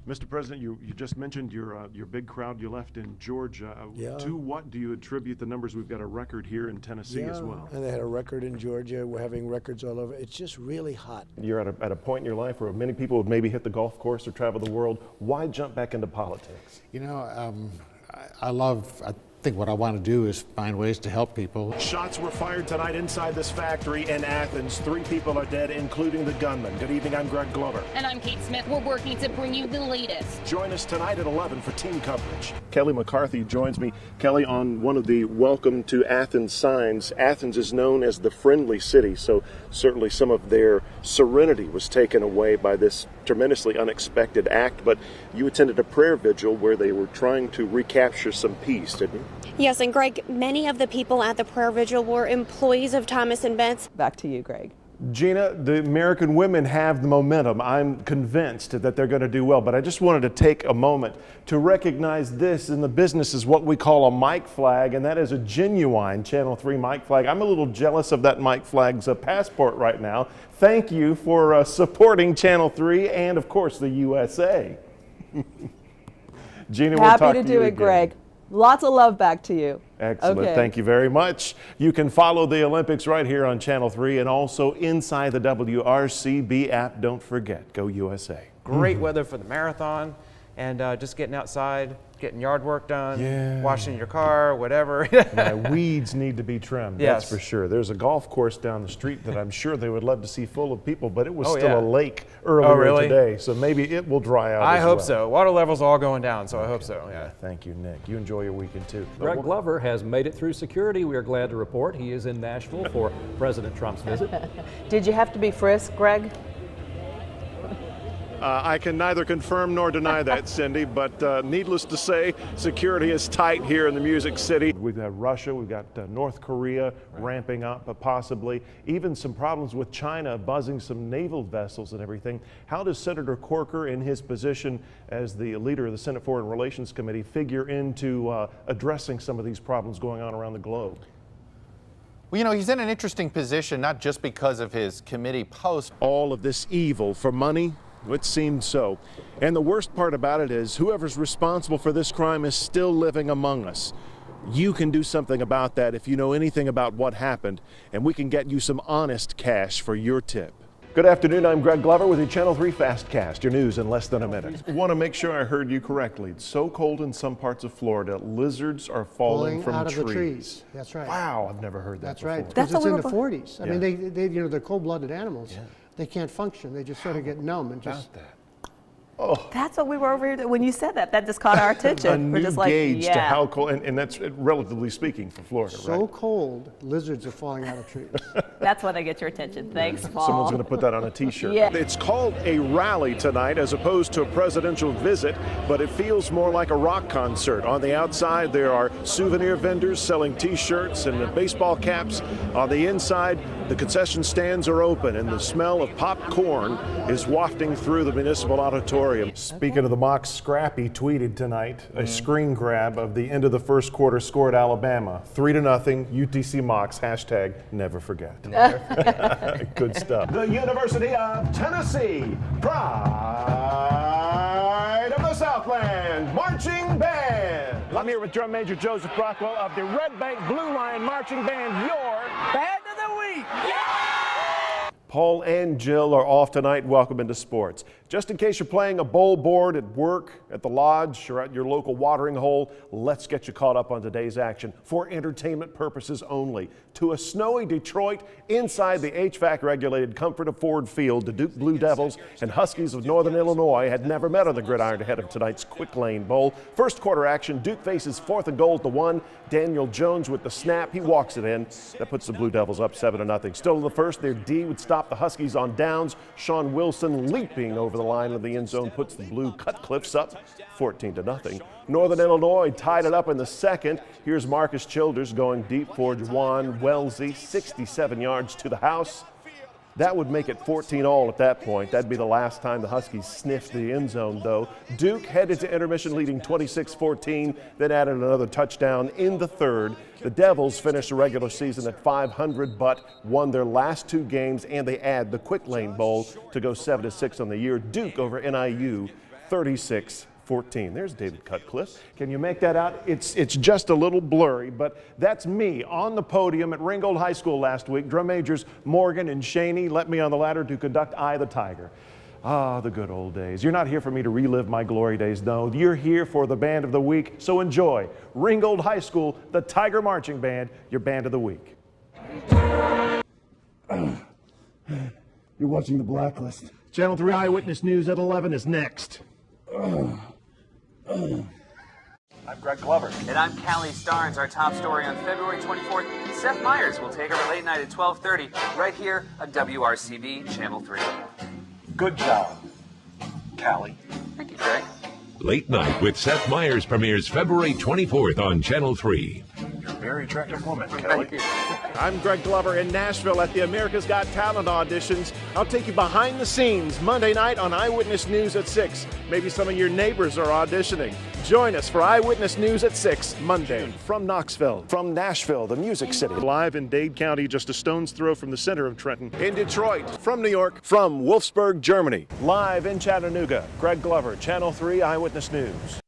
Mr. President, you just mentioned your big crowd you left in Georgia. Yeah. To what do you attribute the numbers? We've got a record here in Tennessee as well. And they had a record in Georgia. We're having records all over. It's just really hot. You're at a point in your life where many people have maybe hit the golf course or traveled the world. Why jump back into politics? You know, I think what I want to do is find ways to help people. Shots were fired tonight inside this factory in Athens. 3 people are dead, including the gunman. Good evening, I'm Greg Glover. And I'm Kate Smith. We're working to bring you the latest. Join us tonight at 11 for team coverage. Kelly McCarthy joins me. Kelly, on one of the Welcome to Athens signs, Athens is known as the friendly city, so certainly some of their serenity was taken away by this tremendously unexpected act. But you attended a prayer vigil where they were trying to recapture some peace, didn't you? Yes, and Greg, many of the people at the prayer vigil were employees of Thomas & Betts. Back to you, Greg. Gina, the American women have the momentum. I'm convinced that they're going to do well, but I just wanted to take a moment to recognize this in the business is what we call a Mike flag, and that is a genuine Channel 3 Mike flag. I'm a little jealous of that Mike flag's passport right now. Thank you for supporting Channel 3 and, of course, the USA. Gina, we'll talk Happy to do it, Greg. Lots of love back to you. Excellent. Okay. Thank you very much. You can follow the Olympics right here on Channel 3 and also inside the WRCB app. Don't forget, go USA. Great weather for the marathon and just getting outside, getting yard work done, washing your car, whatever. My weeds need to be trimmed, that's for sure. There's a golf course down the street that I'm sure they would love to see full of people, but it was still a lake earlier today, so maybe it will dry out I as hope well. so. Water levels all going down, so I hope so. Yeah. Thank you, Nick. You enjoy your weekend too. Greg Glover has made it through security. We are glad to report he is in Nashville for President Trump's visit. Did you have to be frisked, Greg? I can neither confirm nor deny that, Cindy, but needless to say, security is tight here in the Music City. We've got Russia, we've got North Korea ramping up, possibly. Even some problems with China buzzing some naval vessels and everything. How does Senator Corker, in his position as the leader of the Senate Foreign Relations Committee, figure into addressing some of these problems going on around the globe? Well, you know, he's in an interesting position, not just because of his committee post. All of this evil for money? It seemed so. And the worst part about it is whoever's responsible for this crime is still living among us. You can do something about that if you know anything about what happened, and we can get you some honest cash for your tip. Good afternoon, I'm Greg Glover with your Channel 3 Fastcast, your news in less than a minute. I want to make sure I heard you correctly. It's so cold in some parts of Florida, lizards are falling from out trees. of the trees. That's right. Wow, I've never heard that That's before. right. Because it's in the 40s. I Yeah. mean, they, you know, they're cold-blooded animals. They can't function. They just sort of get numb and just. Oh. That's what we were over here. When you said that, that just caught our attention. We're just like, gauge to how cold, and that's relatively speaking for Florida, right? So cold, lizards are falling out of trees. That's why they get your attention. Thanks, Paul. Someone's going to put that on a t-shirt. Yeah. It's called a rally tonight as opposed to a presidential visit, but it feels more like a rock concert. On the outside, there are souvenir vendors selling t-shirts and baseball caps. On the inside, the concession stands are open, and the smell of popcorn is wafting through the municipal auditorium. Speaking of the Mocs, Scrappy tweeted tonight a screen grab of the end of the first quarter score at Alabama. 3-0, UTC Mocs, hashtag never forget. Good stuff. The University of Tennessee, pride of the Southland, marching band. I'm here with Drum Major Joseph Brockwell of the Red Bank Blue Lion Marching Band, your band of the week. Paul and Jill are off tonight. Welcome into sports. Just in case you're playing a bowl board at work, at the lodge, or at your local watering hole, let's get you caught up on today's action for entertainment purposes only. To a snowy Detroit, inside the HVAC-regulated comfort of Ford Field, the Duke Blue Devils and Huskies of Northern Illinois had never met on the gridiron ahead of tonight's Quick Lane Bowl. First quarter action, Duke faces 4th and goal at the 1. Daniel Jones with the snap. He walks it in. That puts the Blue Devils up 7-0. Still in the first, their D would stop the Huskies on downs. Sean Wilson leaping over the line of the end zone puts the Blue Cutcliffs up 14-0. Northern Illinois tied it up in the second. Here's Marcus Childers going deep for Juwan Wellesley, 67 yards to the house. That would make it 14-all at that point. That'd be the last time the Huskies sniffed the end zone, though. Duke headed to intermission leading 26-14, then added another touchdown in the third. The Devils finished the regular season at 500, but won their last 2 games, and they add the Quick Lane Bowl to go 7-6 on the year. Duke over NIU, 36-14. There's David Cutcliffe. Can you make that out? It's just a little blurry, but that's me on the podium at Ringgold High School last week. Drum majors Morgan and Shaney let me on the ladder to conduct Eye of the Tiger. Ah, the good old days. You're not here for me to relive my glory days, no. You're here for the Band of the Week, so enjoy Ringgold High School, the Tiger Marching Band, your Band of the Week. You're watching The Blacklist. Channel 3 Eyewitness News at 11 is next. I'm Greg Glover. And I'm Callie Starnes. Our top story on February 24th, Seth Meyers will take over late night at 12:30 right here on WRCB Channel 3. Good job, Callie. Thank you, Greg. Late Night with Seth Meyers premieres February 24th on Channel 3. You're a very attractive woman, Kelly. I'm Greg Glover in Nashville at the America's Got Talent auditions. I'll take you behind the scenes Monday night on Eyewitness News at 6. Maybe some of your neighbors are auditioning. Join us for Eyewitness News at 6 Monday. From Knoxville, from Nashville, the Music City. Live in Dade County, just a stone's throw from the center of Trenton. In Detroit, from New York, from Wolfsburg, Germany. Live in Chattanooga, Greg Glover, Channel 3 Eyewitness News.